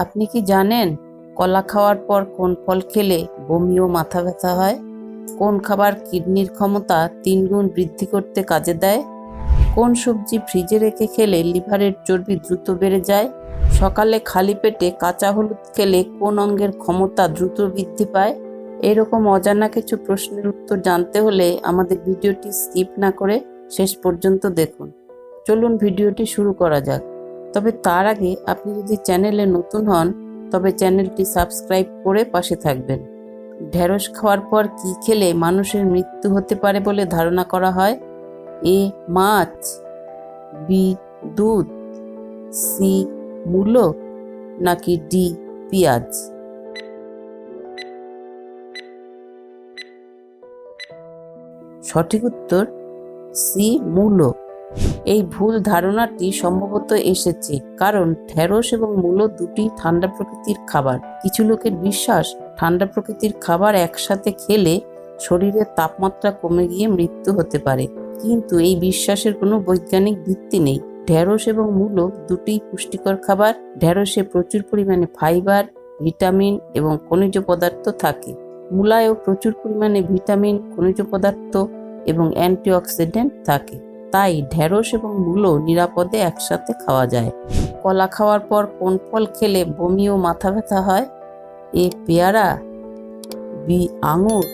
আপনি কি জানেন কলা খাওয়ার পর কোন ফল খেলে বমি ও মাথা ব্যথা হয়? কোন খাবার কিডনির ক্ষমতা 3 গুণ বৃদ্ধি করতে কাজে দেয়? কোন সবজি ফ্রিজে রেখে খেলে লিভারের চর্বি দ্রুত বেড়ে যায়? সকালে খালি পেটে কাঁচা হলুদ খেলে কোন অঙ্গের ক্ষমতা দ্রুত বৃদ্ধি পায়? এরকম অজানা কিছু প্রশ্নের উত্তর জানতে হলে আমাদের ভিডিওটি স্কিপ না করে শেষ পর্যন্ত দেখুন। চলুন ভিডিওটি শুরু করা যাক। তবে তার আগে আপনি যদি চ্যানেলে নতুন হন তবে চ্যানেলটি সাবস্ক্রাইব করে পাশে থাকবেন। ঢেঁড়স খাওয়ার পর কি খেলে মানুষের মৃত্যু হতে পারে বলে ধারণা করা হয়? এ মাছ, বি দুধ, সি মূলো, নাকি ডি পেঁয়াজ? সঠিক উত্তর সি মূলো। এই ভুল ধারণাটি সম্ভবত এসেছে কারণ ঢেঁড়স এবং মূলো দুটি ঠান্ডা প্রকৃতির খাবার। কিছু লোকের বিশ্বাস ঠান্ডা প্রকৃতির খাবার একসাথে খেলে শরীরের তাপমাত্রা কমে গিয়ে মৃত্যু হতে পারে, কিন্তু এই বিশ্বাসের কোনো বৈজ্ঞানিক ভিত্তি নেই। ঢেঁড়স এবং মূলো দুটিই পুষ্টিকর খাবার। ঢেঁড়সে প্রচুর পরিমাণে ফাইবার, ভিটামিন এবং খনিজ পদার্থ থাকে। মূলায়ও প্রচুর পরিমাণে ভিটামিন, খনিজ পদার্থ এবং অ্যান্টিঅক্সিডেন্ট থাকে। তাই ঢেঁড়স এবং মূলো নিরাপদে একসাথে খাওয়া যায়। কলা খাওয়ার পর কোন ফল খেলে বমি ও মাথা ব্যথা হয়? এ পেয়ারা, বি আঙুর,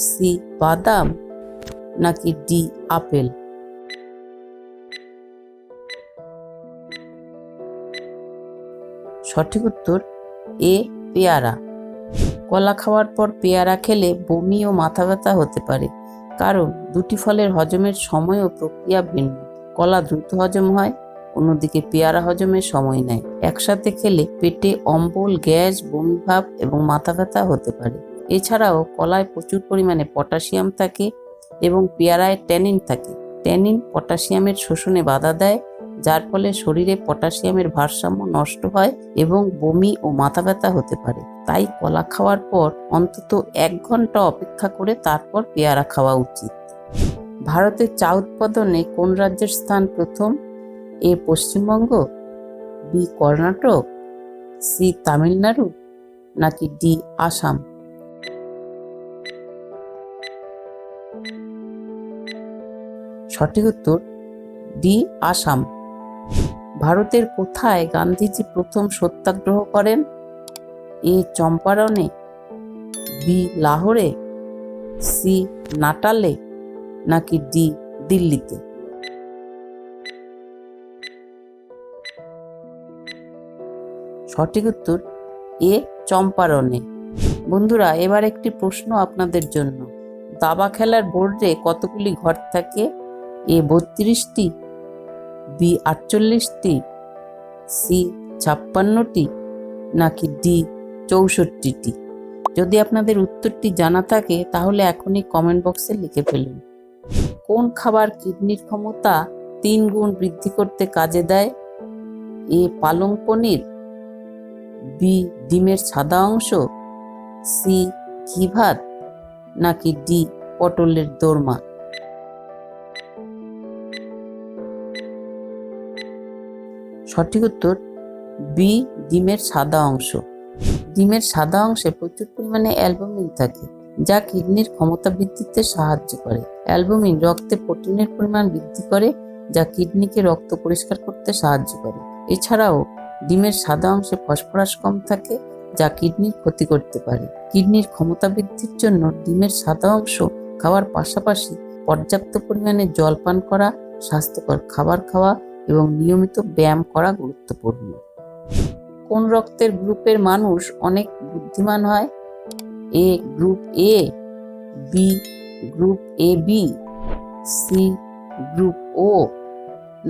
সি বাদাম, নাকি ডি আপেল? সঠিক উত্তর এ পেয়ারা। কলা খাওয়ার পর পেয়ারা খেলে বমি ও মাথা ব্যথা হতে পারে কারণ দুটি ফলের হজমের সময় ও প্রক্রিয়া ভিন্ন। কলা দ্রুত হজম হয়, অন্যদিকে পেয়ারা হজমের সময় নেয়। একসাথে খেলে পেটে অম্বল, গ্যাস, বমিভাব এবং মাথা ব্যথা হতে পারে। এছাড়াও কলায় প্রচুর পরিমাণে পটাশিয়াম থাকে এবং পেয়ারায় ট্যানিন থাকে। ট্যানিন পটাশিয়ামের শোষণে বাধা দেয়, যার ফলে শরীরে পটাশিয়ামের ভারসাম্য নষ্ট হয় এবং বমি ও মাথা ব্যথা হতে পারে। তাই কলা খাওয়ার পর অন্তত 1 ঘন্টা অপেক্ষা করে তারপর পেয়ারা খাওয়া উচিত। ভারতের চা উৎপাদনে কোন রাজ্যের স্থান প্রথম? এ পশ্চিমবঙ্গ, বি কর্ণাটক, সি তামিলনাড়ু, নাকি ডি আসাম? সঠিক উত্তর ডি আসাম। ভারতের কোথায় গান্ধীজি প্রথম সত্যাগ্রহ করেন? এ চম্পারণে, বি লাহোরে, সি নাটালে, নাকি ডি দিল্লিতে? সঠিক উত্তর এ চম্পারণে। বন্ধুরা, এবার একটি প্রশ্ন আপনাদের জন্য। দাবা খেলার বোর্ডে কতগুলি ঘর থাকে? এ 32টি, বি 48টি, সি 56টি, নাকি ডি 64টি? যদি আপনাদের উত্তরটি জানা থাকে তাহলে এখনই কমেন্ট বক্সে লিখে ফেলুন। কোন খাবার কিডনির ক্ষমতা 3 গুণ বৃদ্ধি করতে কাজে দেয়? এ পালং পনির, বি ডিমের সাদা অংশ, সি ঘি ভাত, নাকি ডি পটলের দোরমা? সঠিক উত্তর বি ডিমের সাদা অংশ। ডিমের সাদা অংশে প্রচুর পরিমাণে অ্যালবুমিন থাকে, যা কিডনির ক্ষমতা বৃদ্ধিতে সাহায্য করে। অ্যালবুমিন রক্তে প্রোটিনের পরিমাণ বৃদ্ধি করে, যা কিডনিকে রক্ত পরিষ্কার করতে সাহায্য করে। এছাড়াও ডিমের সাদা অংশে ফসফরাস কম থাকে, যা কিডনির ক্ষতি করতে পারে। কিডনির ক্ষমতা বৃদ্ধির জন্য ডিমের সাদা অংশ খাওয়ার পাশাপাশি পর্যাপ্ত পরিমাণে জল পান করা, স্বাস্থ্যকর খাবার খাওয়া এবং নিয়মিত ব্যায়াম করা গুরুত্বপূর্ণ। কোন রক্তের গ্রুপের মানুষ অনেক বুদ্ধিমান হয়? A group A, B group A B, C group ও,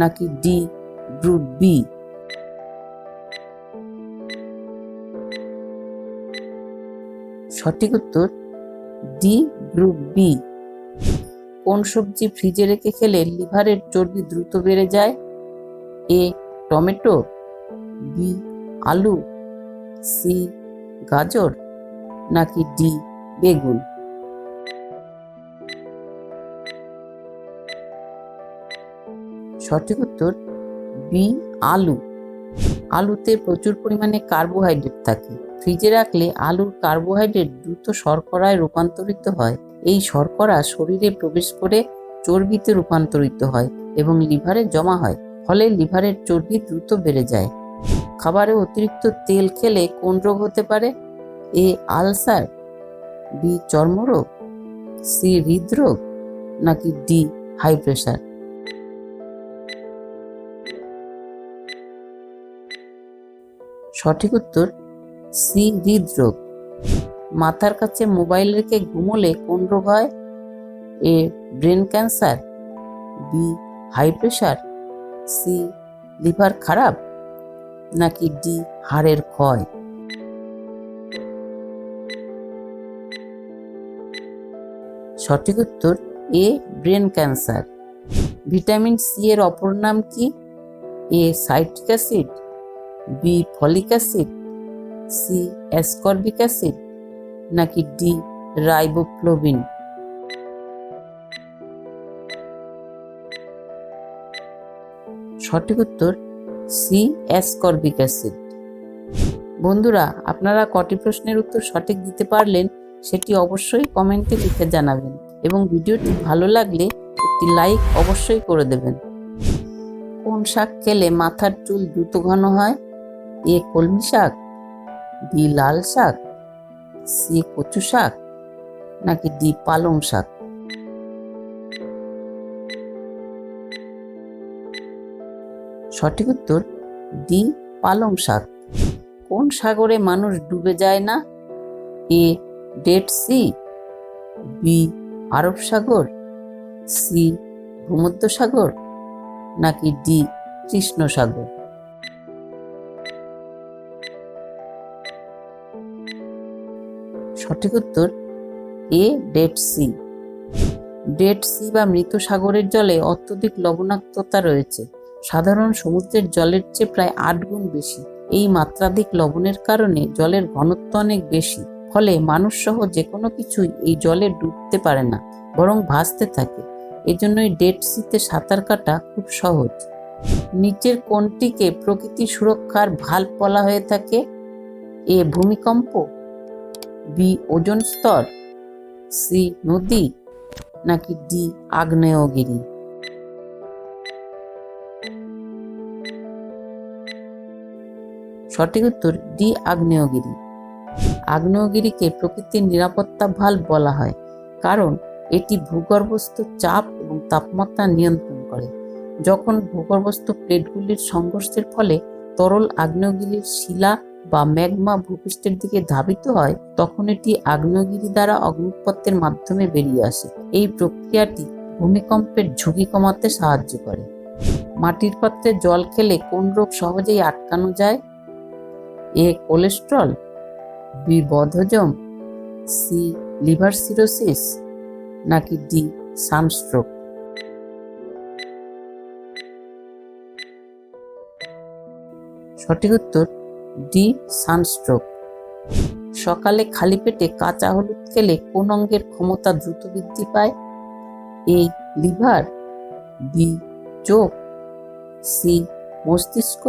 নাকি ডি গ্রুপ বি? সঠিক উত্তর ডি গ্রুপ বি। কোন সবজি ফ্রিজে রেখে খেলে লিভারের চর্বি দ্রুত বেড়ে যায়? এ টমেটো, বি আলু, সি গাজর, নাকি ডি বেগুন? সঠিক উত্তর বি আলু। আলুতে প্রচুর পরিমাণে কার্বোহাইড্রেট থাকে। ফ্রিজে রাখলে আলুর কার্বোহাইড্রেট দ্রুত শর্করায় রূপান্তরিত হয়। এই শর্করা শরীরে প্রবেশ করে চর্বিতে রূপান্তরিত হয় এবং লিভারে জমা হয়, ফলে লিভারের চর্বি দ্রুত বেড়ে যায়। খাবারে অতিরিক্ত তেল খেলে কোন রোগ হতে পারে? এ আলসার, বি চর্মরোগ, সি হৃদরোগ, নাকি ডি হাই প্রেশার? সঠিক উত্তর সি হৃদরোগ। মাথার কাছে মোবাইল রেখে ঘুমোলে কোন রোগ হয়? A brain cancer, B high pressure, C liver খারাপ, নাকি ডি হাড়ের ক্ষয়? সঠিক উত্তর A brain cancer. Vitamin C এর অপর নাম কি? A citric acid, B folic acid, C ascorbic acid, নাকি ডি রাইবোফ্লোভিন? সঠিক উত্তর সি অ্যাসকর্বিক অ্যাসিড। বন্ধুরা, আপনারা কটি প্রশ্নের উত্তর সঠিক দিতে পারলেন সেটি অবশ্যই কমেন্টে লিখে জানাবেন এবং ভিডিওটি ভালো লাগলে একটি লাইক অবশ্যই করে দেবেন। কোন শাক খেলে মাথার চুল দ্রুত ঘন হয়? এ কলমি শাক, বি লাল শাক, সি কচু শাক, নাকি ডি পালং শাক? সঠিক উত্তর ডি পালং শাক। কোন সাগরে মানুষ ডুবে যায় না? এ ডেড সি, বি আরব সাগর, সি ভূমধ্যসাগর, নাকি ডি কৃষ্ণ সাগর? সঠিক উত্তর A dead sea. Dead sea বা মৃত সাগরের জলে অত্যধিক লবণাক্ততা রয়েছে, সাধারণ সমুদ্রের জলের চেয়ে প্রায় 8 গুণ বেশি। এই মাত্রাধিক লবণের কারণে জলের ঘনত্ব অনেক বেশি, ফলে মানুষ সহ যে কোনো কিছুই এই জলে ডুবতে পারে না, বরং ভাসতে থাকে। এজন্যই ডেড সিতে সাঁতার কাটা খুব সহজ। নিচের কোনটিকে প্রকৃতি সুরক্ষার ভাল্ব বলা হয়ে থাকে? এ ভূমিকম্প, বি ওজোন স্তর, সি নদী, নাকি ডি আগ্নেয়গিরি? সঠিক উত্তর ডি আগ্নেয়গিরি। আগ্নেয়গিরিকে প্রকৃতির নিরাপত্তা ভাল্ব বলা হয়, কারণ এটি ভূগর্ভস্থ চাপ এবং তাপমাত্রা নিয়ন্ত্রণ করে। যখন ভূগর্ভস্থ প্লেটগুলির সংঘর্ষের ফলে তরল আগ্নেয়গিরির শিলা বা ম্যাগমা ভূপৃষ্ঠের দিকে ধাবিত হয়, তখন এটি আগ্নেয়গিরি দ্বারা অগ্নুৎপত্তির মাধ্যমে বেরিয়ে আসে। এই প্রক্রিয়াটি ভূমিকম্পের ঝুঁকি কমাতে সাহায্য করে। মাটির পাত্রে জল খেলে কোন রোগ সহজেই আটকানো যায়? এ কোলেস্ট্রল, বি বদহজম, সি লিভার সিরোসিস, নাকি ডি সানস্ট্রোক? সঠিক উত্তর ডি সানস্ট্রোক। সকালে খালি পেটে কাঁচা হলুদ খেলে কোন অঙ্গের ক্ষমতা দ্রুত বৃদ্ধি পায়? এ লিভার, বি চোখ, সি মস্তিষ্ক,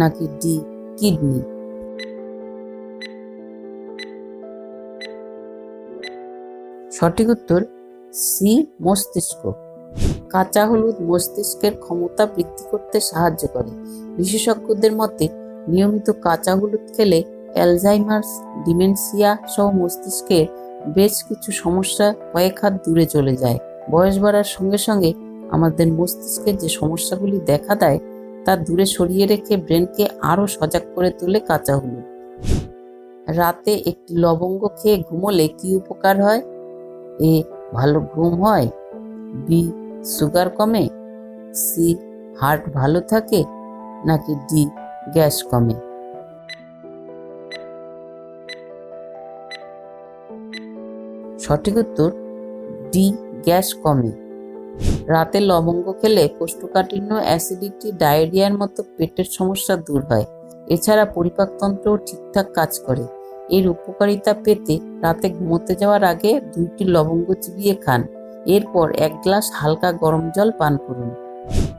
নাকি ডি কিডনি? সঠিক উত্তর সি মস্তিষ্ক। কাঁচা হলুদ মস্তিষ্কের ক্ষমতা বৃদ্ধি করতে সাহায্য করে। বিশেষজ্ঞদের মতে নিয়মিত কাঁচা হলুদ খেলে অ্যালজাইমার্স, ডিমেনশিয়া সহ মস্তিষ্কের বেশ কিছু সমস্যা কয়েক হাত দূরে চলে যায়। বয়স বাড়ার সঙ্গে সঙ্গে আমাদের মস্তিষ্কের যে সমস্যাগুলি দেখা দেয় তা দূরে সরিয়ে রেখে ব্রেনকে আরও সজাগ করে তোলে কাঁচা হলুদ। রাতে একটি লবঙ্গ খেয়ে ঘুমোলে কি উপকার হয়? এ ভালো ঘুম হয়, বি সুগার কমে, সি হার্ট ভালো থাকে, নাকি ডি গ্যাস কমে? সঠিক উত্তর ডি গ্যাস কমে। রাতে লবঙ্গ খেলে কোষ্ঠকাঠিন্য, অ্যাসিডিটি, ডায়রিয়ার মতো পেটের সমস্যা দূর হয়। এছাড়া পরিপাকতন্ত্রও ঠিকঠাক কাজ করে। এর উপকারিতা পেতে রাতে ঘুমোতে যাওয়ার আগে 2টি লবঙ্গ চিবিয়ে খান, এরপর 1 গ্লাস হালকা গরম জল পান করুন।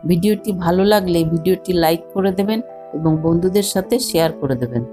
ভিডিওটি ভালো লাগলে ভিডিওটি লাইক করে দেবেন এবং বন্ধুদের সাথে শেয়ার করে দেবেন।